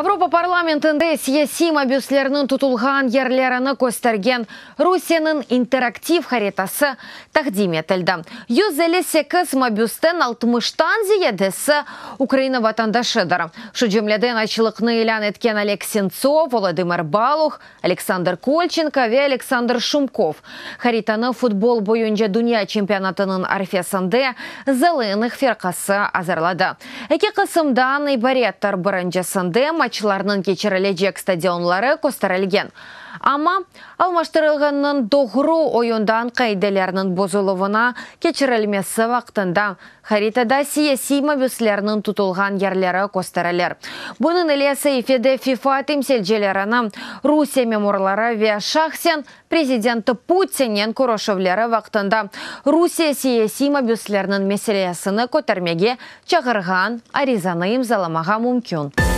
Авропа парламентінде саяси мобюслерінің тұтылған ерлеріні көстерген Русияның интерактив харетасы тақдим етілді. 158 мобюстен 60-тан зиедесі Украина ватандашыдыр. Шу жемледен айчылықны илан еткен Олег Сенцов, Владимир Балух, Александр Кольченко ве Александр Шумков. Харетаны футбол бойынша дүния чемпионатының арфесінде зылының ферқасы азырлады. Эки қысымдан ибареттар бірінжесінде матчларның кечірілежек стадионлары көстерілген. Ама алмаштырылғанның доғыру ойындан қайделерінің бозылуына кечірілмесі вақтында харитада саяси мобюслерінің тұтылған ерлері көстерілер. Бұның елесі ефеде ФИФА темселжелеріні Русия меморлары ве шахсен президенті Путинен көрошевлері вақтында Русия саяси мобюслерінің меселесіні көтермеге чағырған аризаны имзаламаға мүмкін.